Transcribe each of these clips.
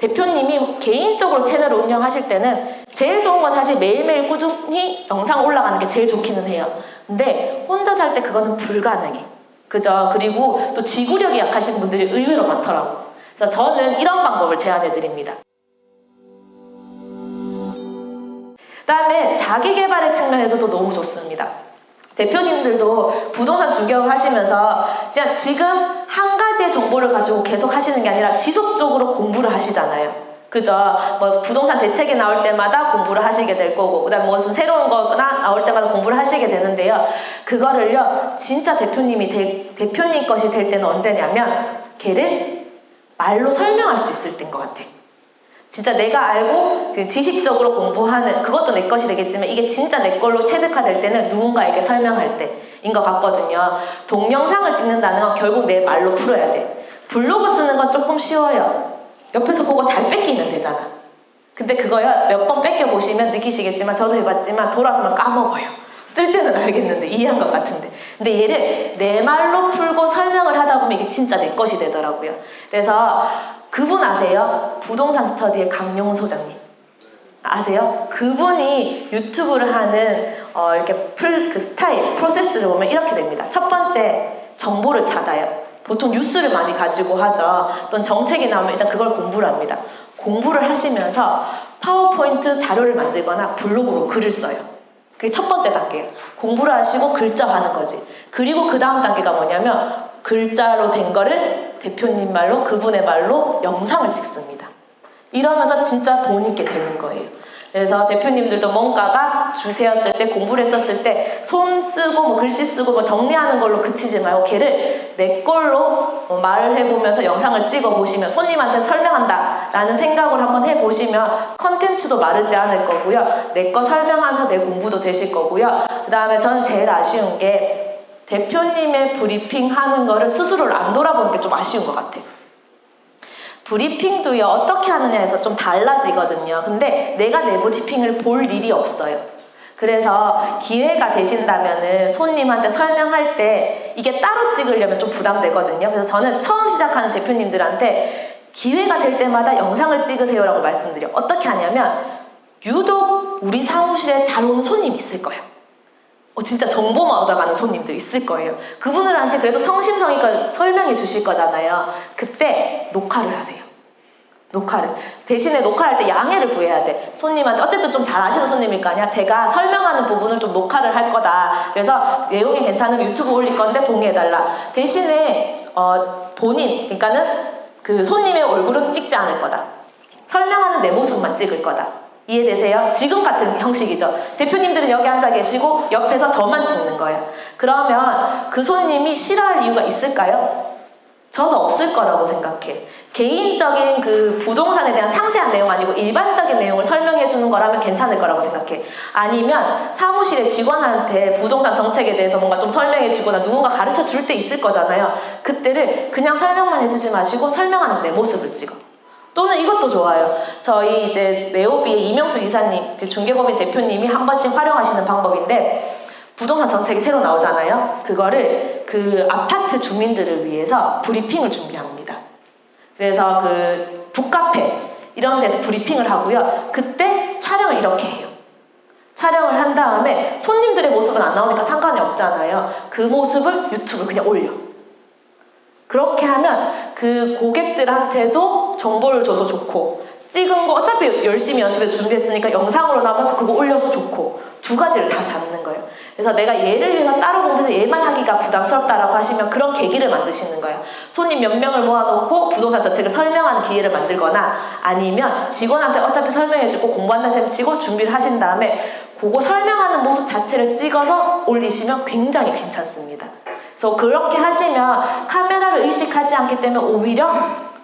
대표님이 개인적으로 채널을 운영하실 때는 제일 좋은 건 사실 매일매일 꾸준히 영상 올라가는 게 제일 좋기는 해요. 근데 혼자 살 때 그거는 불가능해. 그죠? 그리고 또 지구력이 약하신 분들이 의외로 많더라고요. 그래서 저는 이런 방법을 제안해 드립니다. 그다음에 자기개발의 측면에서도 너무 좋습니다. 대표님들도 부동산 중개업 하시면서 그냥 지금 한 가지의 정보를 가지고 계속 하시는 게 아니라 지속적으로 공부를 하시잖아요. 그죠? 뭐 부동산 대책이 나올 때마다 공부를 하시게 될 거고, 그다음 무슨 새로운 거나 나올 때마다 공부를 하시게 되는데요. 그거를요, 진짜 대표님 것이 될 때는 언제냐면, 걔를 말로 설명할 수 있을 때인 것 같아. 진짜 내가 알고 그 지식적으로 공부하는, 그것도 내 것이 되겠지만 이게 진짜 내 걸로 체득화될 때는 누군가에게 설명할 때인 것 같거든요. 동영상을 찍는다는 건 결국 내 말로 풀어야 돼. 블로그 쓰는 건 조금 쉬워요. 옆에서 보고 잘 뺏기면 되잖아. 근데 그거요, 몇 번 뺏겨보시면 느끼시겠지만, 저도 해봤지만 돌아서면 까먹어요. 쓸 때는 알겠는데, 이해한 것 같은데. 근데 얘를 내 말로 풀고 설명을 하다 보면 이게 진짜 내 것이 되더라고요. 그래서 그분 아세요? 부동산 스터디의 강용훈 소장님. 아세요? 그분이 유튜브를 하는 이렇게 그 스타일, 프로세스를 보면 이렇게 됩니다. 첫 번째, 정보를 찾아요. 보통 뉴스를 많이 가지고 하죠. 또는 정책이 나오면 일단 그걸 공부를 합니다. 공부를 하시면서 파워포인트 자료를 만들거나 블로그로 글을 써요. 그게 첫 번째 단계예요. 공부를 하시고 글자화하는 거지. 그리고 그 다음 단계가 뭐냐면 글자로 된 거를 대표님 말로, 그분의 말로 영상을 찍습니다. 이러면서 진짜 돈 있게 되는 거예요. 그래서 대표님들도 뭔가가 되었을 때, 공부를 했었을 때 손 쓰고 뭐 글씨 쓰고 뭐 정리하는 걸로 그치지 말고 걔를 내 걸로 말을 해보면서 영상을 찍어보시면, 손님한테 설명한다 라는 생각을 한번 해보시면 컨텐츠도 마르지 않을 거고요. 내 거 설명하면서 내 공부도 되실 거고요. 그 다음에 저는 제일 아쉬운 게 대표님의 브리핑 하는 거를 스스로를 안 돌아보는 게 좀 아쉬운 것 같아요. 브리핑도요, 어떻게 하느냐에서 좀 달라지거든요. 근데 내가 내 브리핑을 볼 일이 없어요. 그래서 기회가 되신다면은 손님한테 설명할 때 이게 따로 찍으려면 좀 부담되거든요. 그래서 저는 처음 시작하는 대표님들한테 기회가 될 때마다 영상을 찍으세요라고 말씀드려요. 어떻게 하냐면, 유독 우리 사무실에 잘 오는 손님이 있을 거예요. 진짜 정보만 얻어가는 손님들 있을 거예요. 그분들한테 그래도 성심성의껏 설명해 주실 거잖아요. 그때 녹화를 하세요. 녹화를. 대신에 녹화할 때 양해를 구해야 돼. 손님한테 어쨌든 좀 잘 아시는 손님일 거 아니야. 제가 설명하는 부분을 좀 녹화를 할 거다. 그래서 내용이 괜찮으면 유튜브 올릴 건데 동의해달라. 대신에 본인, 그러니까는 그 손님의 얼굴은 찍지 않을 거다. 설명하는 내 모습만 찍을 거다. 이해되세요? 지금 같은 형식이죠. 대표님들은 여기 앉아 계시고 옆에서 저만 찍는 거예요. 그러면 그 손님이 싫어할 이유가 있을까요? 저는 없을 거라고 생각해. 개인적인 그 부동산에 대한 상세한 내용 아니고 일반적인 내용을 설명해 주는 거라면 괜찮을 거라고 생각해. 아니면 사무실의 직원한테 부동산 정책에 대해서 뭔가 좀 설명해 주거나 누군가 가르쳐 줄 때 있을 거잖아요. 그때를 그냥 설명만 해주지 마시고 설명하는 내 모습을 찍어. 또는 이것도 좋아요. 저희 이제 네오비의 이명수 이사님, 중개법인 대표님이 한 번씩 활용하시는 방법인데, 부동산 정책이 새로 나오잖아요. 그거를 그 아파트 주민들을 위해서 브리핑을 준비합니다. 그래서 그 북카페 이런 데서 브리핑을 하고요. 그때 촬영을 이렇게 해요. 촬영을 한 다음에 손님들의 모습은 안 나오니까 상관이 없잖아요. 그 모습을 유튜브에 그냥 올려. 그렇게 하면 그 고객들한테도 정보를 줘서 좋고, 찍은 거 어차피 열심히 연습해서 준비했으니까 영상으로 남아서 그거 올려서 좋고, 두 가지를 다 잡는 거예요. 그래서 내가 얘를 위해서 따로 공부해서 얘만 하기가 부담스럽다라고 하시면 그런 계기를 만드시는 거예요. 손님 몇 명을 모아놓고 부동산 정책을 설명하는 기회를 만들거나, 아니면 직원한테 어차피 설명해주고 공부한다는 셈 치고 준비를 하신 다음에 그거 설명하는 모습 자체를 찍어서 올리시면 굉장히 괜찮습니다. 그래서 그렇게 하시면 카메라를 의식하지 않기 때문에 오히려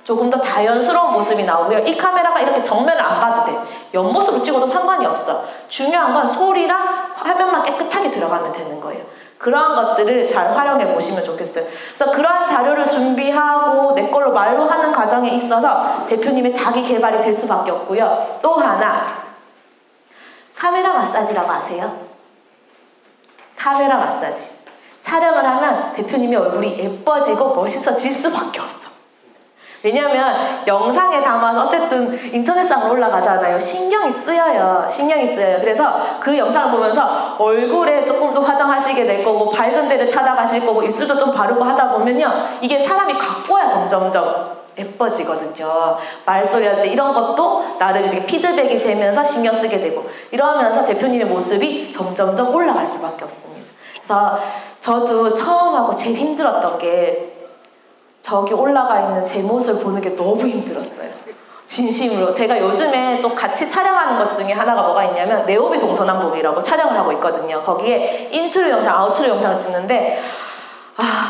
조금 더 자연스러운 모습이 나오고요. 이 카메라가 이렇게 정면을 안 봐도 돼. 옆모습을 찍어도 상관이 없어. 중요한 건 소리랑 화면만 깨끗하게 들어가면 되는 거예요. 그러한 것들을 잘 활용해 보시면 좋겠어요. 그래서 그러한 자료를 준비하고 내 걸로 말로 하는 과정에 있어서 대표님의 자기 개발이 될 수밖에 없고요. 또 하나, 카메라 마사지라고 아세요? 카메라 마사지. 촬영을 하면 대표님의 얼굴이 예뻐지고 멋있어질 수밖에 없어. 왜냐면 영상에 담아서 어쨌든 인터넷상으로 올라가잖아요. 신경이 쓰여요. 그래서 그 영상을 보면서 얼굴에 조금 더 화장하시게 될 거고 밝은 데를 찾아가실 거고 입술도 좀 바르고 하다 보면요. 이게 사람이 가꿔야 점점점 예뻐지거든요. 말소리라든지 이런 것도 나름 이제 피드백이 되면서 신경 쓰게 되고 이러면서 대표님의 모습이 점점점 올라갈 수밖에 없습니다. 그래서 저도 처음 하고 제일 힘들었던 게 저기 올라가 있는 제 모습을 보는 게 너무 힘들었어요. 진심으로. 제가 요즘에 또 같이 촬영하는 것 중에 하나가 뭐가 있냐면 네오비 동서남북이라고 촬영을 하고 있거든요. 거기에 인트로 영상, 아우트로 영상을 찍는데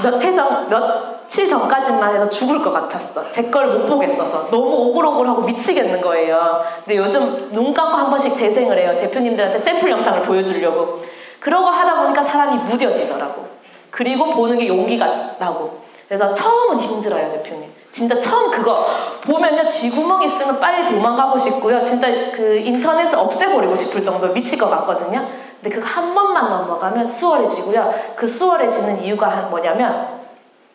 며칠 전까지만 해도 죽을 것 같았어. 제 걸 못 보겠어서 너무 오글오글하고 미치겠는 거예요. 근데 요즘 눈 감고 한 번씩 재생을 해요. 대표님들한테 샘플 영상을 보여주려고. 그러고 하다 보니까 사람이 무뎌지더라고. 그리고 보는 게 용기가 나고. 그래서 처음은 힘들어요, 대표님. 진짜 처음 그거 보면요, 쥐구멍 있으면 빨리 도망가고 싶고요. 진짜 그 인터넷을 없애버리고 싶을 정도로 미칠 것 같거든요. 근데 그거 한 번만 넘어가면 수월해지고요. 그 수월해지는 이유가 뭐냐면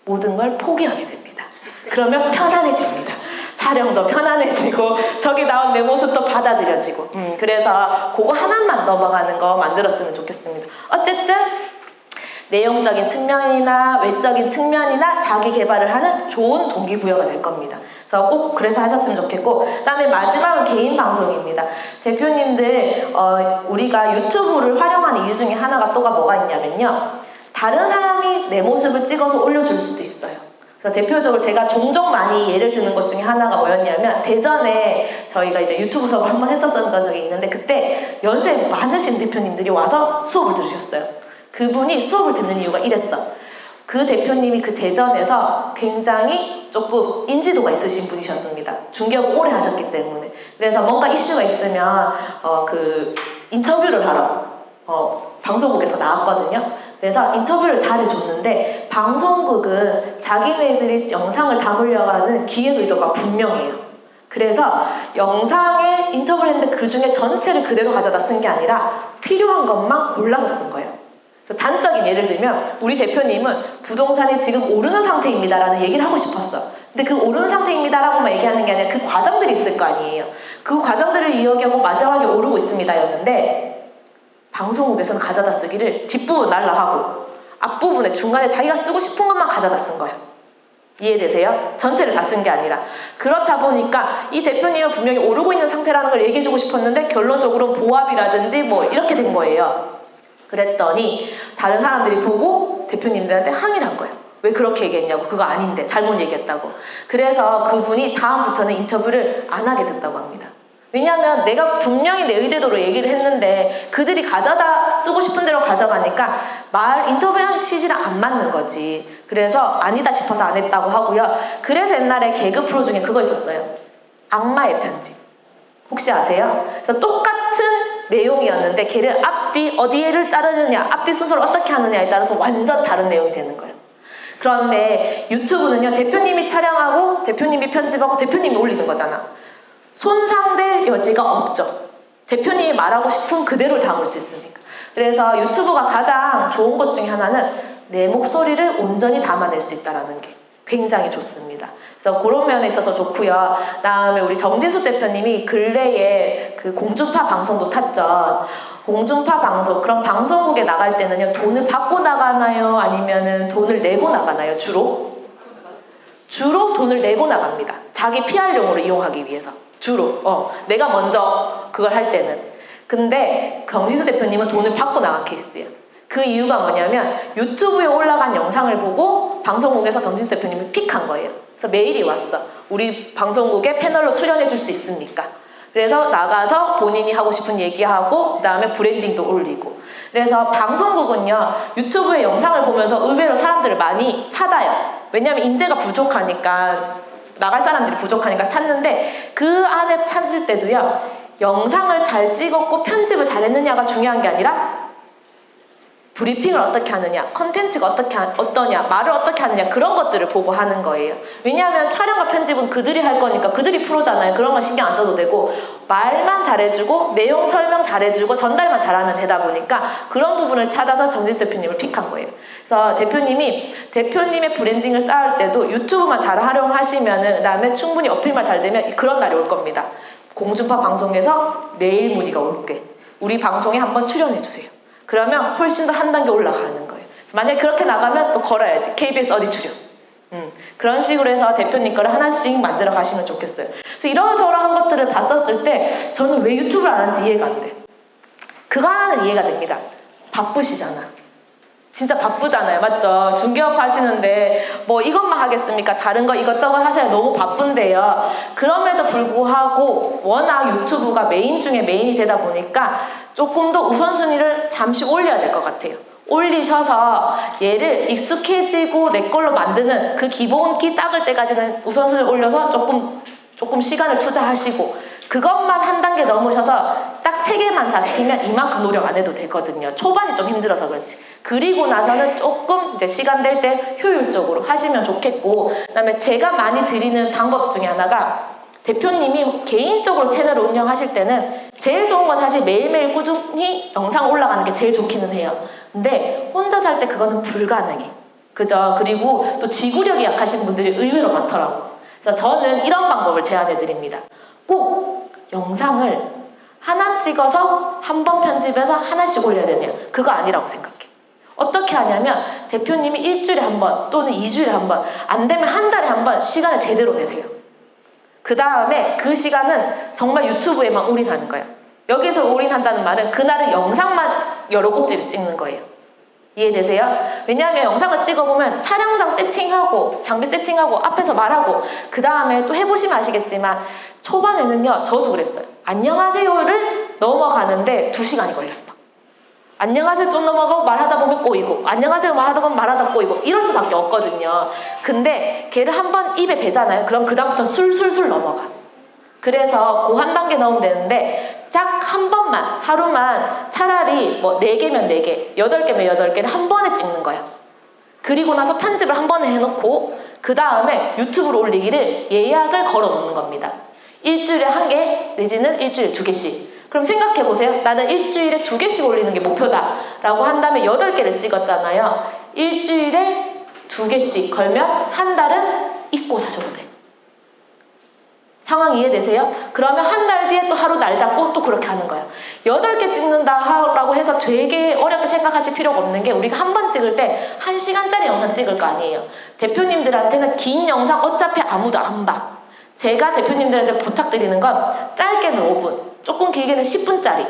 모든 걸 포기하게 됩니다. 그러면 편안해집니다. 촬영도 편안해지고 저기 나온 내 모습도 받아들여지고 그래서 그거 하나만 넘어가는 거 만들었으면 좋겠습니다. 어쨌든 내용적인 측면이나 외적인 측면이나 자기 개발을 하는 좋은 동기부여가 될 겁니다. 그래서 꼭 그래서 하셨으면 좋겠고, 그 다음에 마지막은 개인 방송입니다. 대표님들 우리가 유튜브를 활용하는 이유 중에 하나가 또가 뭐가 있냐면요, 다른 사람이 내 모습을 찍어서 올려줄 수도 있어요. 그래서 대표적으로 제가 종종 많이 예를 드는 것 중에 하나가 뭐였냐면, 대전에 저희가 이제 유튜브 수업을 한번 했었던 적이 있는데 그때 연세 많으신 대표님들이 와서 수업을 들으셨어요. 그분이 수업을 듣는 이유가 이랬어. 그 대표님이 그 대전에서 굉장히 조금 인지도가 있으신 분이셨습니다. 중개업 오래 하셨기 때문에. 그래서 뭔가 이슈가 있으면 그 인터뷰를 하러 방송국에서 나왔거든요. 그래서 인터뷰를 잘해줬는데 방송국은 자기네들이 영상을 담으려고 하는 기획 의도가 분명해요. 그래서 영상에 인터뷰를 했는데 그 중에 전체를 그대로 가져다 쓴 게 아니라 필요한 것만 골라서 쓴 거예요. 그래서 단적인 예를 들면 우리 대표님은 부동산이 지금 오르는 상태입니다 라는 얘기를 하고 싶었어. 근데 그 오르는 상태입니다 라고만 얘기하는 게 아니라 그 과정들이 있을 거 아니에요. 그 과정들을 이야기하고 마지막에 오르고 있습니다 였는데 방송국에서는 가져다 쓰기를 뒷부분 날라가고 앞부분에 중간에 자기가 쓰고 싶은 것만 가져다 쓴 거예요. 이해되세요? 전체를 다 쓴 게 아니라. 그렇다 보니까 이 대표님은 분명히 오르고 있는 상태라는 걸 얘기해주고 싶었는데 결론적으로는 보합이라든지 뭐 이렇게 된 거예요. 그랬더니 다른 사람들이 보고 대표님들한테 항의를 한 거예요. 왜 그렇게 얘기했냐고. 그거 아닌데 잘못 얘기했다고. 그래서 그분이 다음부터는 인터뷰를 안 하게 됐다고 합니다. 왜냐하면 내가 분명히 내 의대도로 얘기를 했는데 그들이 가져다 쓰고 싶은 대로 가져가니까 인터뷰한 취지랑 안 맞는 거지. 그래서 아니다 싶어서 안 했다고 하고요. 그래서 옛날에 개그 프로 중에 그거 있었어요. 악마의 편지. 혹시 아세요? 그래서 똑같은 내용이었는데 걔를 앞뒤 어디에를 자르느냐, 앞뒤 순서를 어떻게 하느냐에 따라서 완전 다른 내용이 되는 거예요. 그런데 유튜브는요, 대표님이 촬영하고 대표님이 편집하고 대표님이 올리는 거잖아. 손상될 여지가 없죠. 대표님이 말하고 싶은 그대로 담을 수 있으니까. 그래서 유튜브가 가장 좋은 것 중에 하나는 내 목소리를 온전히 담아낼 수 있다는 게 굉장히 좋습니다. 그래서 그런 면에 있어서 좋고요. 다음에 우리 정지수 대표님이 근래에 그 공중파 방송도 탔죠. 공중파 방송, 그럼 방송국에 나갈 때는요, 돈을 받고 나가나요? 아니면은 돈을 내고 나가나요? 주로 돈을 내고 나갑니다. 자기 PR용으로 이용하기 위해서. 주로. 내가 먼저 그걸 할 때는. 근데 정지수 대표님은 돈을 받고 나간 케이스예요. 그 이유가 뭐냐면 유튜브에 올라간 영상을 보고 방송국에서 정진수 대표님이 픽한 거예요. 그래서 메일이 왔어. 우리 방송국에 패널로 출연해 줄 수 있습니까? 그래서 나가서 본인이 하고 싶은 얘기하고 그 다음에 브랜딩도 올리고. 그래서 방송국은요, 유튜브의 영상을 보면서 의외로 사람들을 많이 찾아요. 왜냐하면 인재가 부족하니까, 나갈 사람들이 부족하니까 찾는데, 그 안에 찾을 때도요, 영상을 잘 찍었고 편집을 잘했느냐가 중요한 게 아니라 브리핑을 어떻게 하느냐, 컨텐츠가 어떠냐, 말을 어떻게 하느냐, 그런 것들을 보고 하는 거예요. 왜냐하면 촬영과 편집은 그들이 할 거니까 그들이 프로잖아요. 그런 건 신경 안 써도 되고, 말만 잘해주고 내용 설명 잘해주고 전달만 잘하면 되다 보니까 그런 부분을 찾아서 정진수 대표님을 픽한 거예요. 그래서 대표님의 브랜딩을 쌓을 때도 유튜브만 잘 활용하시면은, 그다음에 충분히 어필만 잘 되면 그런 날이 올 겁니다. 공중파 방송에서 매일 문의가 올 때 우리 방송에 한번 출연해주세요. 그러면 훨씬 더 한 단계 올라가는 거예요. 만약에 그렇게 나가면 또 걸어야지. KBS 어디 출연. 그런 식으로 해서 대표님 거를 하나씩 만들어 가시면 좋겠어요. 그래서 이러저러한 것들을 봤었을 때 저는 왜 유튜브를 안 하는지 이해가 안 돼. 그거 하나는 이해가 됩니다. 바쁘시잖아. 진짜 바쁘잖아요. 맞죠? 중개업 하시는데 뭐 이것만 하겠습니까? 다른 거 이것저것 하셔야 너무 바쁜데요. 그럼에도 불구하고 워낙 유튜브가 메인 중에 메인이 되다 보니까 조금 더 우선순위를 잠시 올려야 될 것 같아요. 올리셔서 얘를 익숙해지고 내 걸로 만드는 그 기본기 닦을 때까지는 우선순위를 올려서 조금 시간을 투자하시고, 그것만 한 단계 넘으셔서 딱 체계만 잡히면 이만큼 노력 안 해도 되거든요. 초반이 좀 힘들어서 그렇지. 그리고 나서는 조금 이제 시간 될 때 효율적으로 하시면 좋겠고, 그다음에 제가 많이 드리는 방법 중에 하나가, 대표님이 개인적으로 채널을 운영하실 때는 제일 좋은 건 사실 매일매일 꾸준히 영상 올라가는 게 제일 좋기는 해요. 근데 혼자 살 때 그거는 불가능해. 그죠? 그리고 또 지구력이 약하신 분들이 의외로 많더라고요. 그래서 저는 이런 방법을 제안해 드립니다. 꼭 영상을 하나 찍어서 한 번 편집해서 하나씩 올려야 되냐? 그거 아니라고 생각해. 어떻게 하냐면 대표님이 일주일에 한 번 또는 2주일에 한 번, 안 되면 한 달에 한 번 시간을 제대로 내세요. 그 다음에 그 시간은 정말 유튜브에만 올인하는 거예요. 여기서 올인한다는 말은 그날은 영상만 여러 곡지를 찍는 거예요. 이해되세요? 왜냐하면 영상을 찍어보면 촬영장 세팅하고 장비 세팅하고 앞에서 말하고, 그 다음에 또 해보시면 아시겠지만 초반에는요, 저도 그랬어요. 안녕하세요를 넘어가는데 2시간이 걸렸어. 안녕하세요 좀 넘어가고 말하다 보면 꼬이고, 안녕하세요 말하다 보면 말하다 꼬이고, 이럴 수밖에 없거든요. 근데 걔를 한번 입에 배잖아요. 그럼 그 다음부터는 술술술 넘어가. 그래서 그 한 단계 넣으면 되는데, 딱 한 번만, 하루만 차라리 뭐 4개면 4개, 8개면 8개를 한 번에 찍는 거야. 그리고 나서 편집을 한 번에 해놓고 그 다음에 유튜브로 올리기를 예약을 걸어 놓는 겁니다. 일주일에 1개 내지는 일주일에 2개씩. 그럼 생각해보세요. 나는 일주일에 2개씩 올리는 게 목표다 라고 한다면 8개를 찍었잖아요. 일주일에 2개씩 걸면 한 달은 잊고 사셔도 돼. 상황 이해되세요? 그러면 한 달 뒤에 또 하루 날 잡고 또 그렇게 하는 거예요. 8개 찍는다라고 해서 되게 어렵게 생각하실 필요가 없는 게, 우리가 한 번 찍을 때 1시간짜리 영상 찍을 거 아니에요. 대표님들한테는 긴 영상 어차피 아무도 안 봐. 제가 대표님들한테 부탁드리는 건 짧게는 5분, 조금 길게는 10분짜리.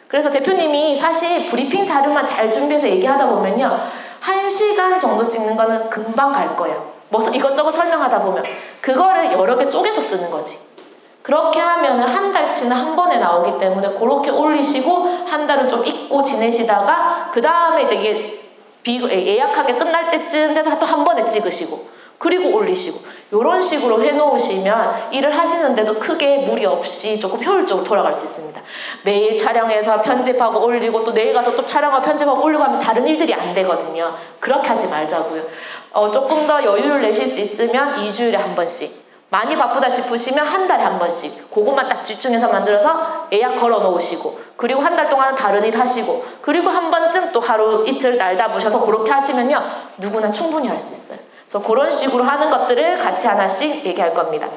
그래서 대표님이 사실 브리핑 자료만 잘 준비해서 얘기하다 보면요, 1시간 정도 찍는 거는 금방 갈 거예요. 뭐 이것저것 설명하다 보면 그거를 여러 개 쪼개서 쓰는 거지. 그렇게 하면은 한 달치는 한 번에 나오기 때문에 그렇게 올리시고 한 달은 좀 잊고 지내시다가 그 다음에 이제 이게 예약하게 끝날 때쯤 돼서 또 한 번에 찍으시고 그리고 올리시고, 이런 식으로 해놓으시면 일을 하시는데도 크게 무리 없이 조금 효율적으로 돌아갈 수 있습니다. 매일 촬영해서 편집하고 올리고 또 내일 가서 또 촬영하고 편집하고 올리고 하면 다른 일들이 안 되거든요. 그렇게 하지 말자고요. 조금 더 여유를 내실 수 있으면 2주일에 한 번씩, 많이 바쁘다 싶으시면 한 달에 한 번씩, 그것만 딱 집중해서 만들어서 예약 걸어 놓으시고, 그리고 한 달 동안은 다른 일 하시고, 그리고 한 번쯤 또 하루 이틀 날 잡으셔서 그렇게 하시면요, 누구나 충분히 할 수 있어요. 그래서 그런 식으로 하는 것들을 같이 하나씩 얘기할 겁니다.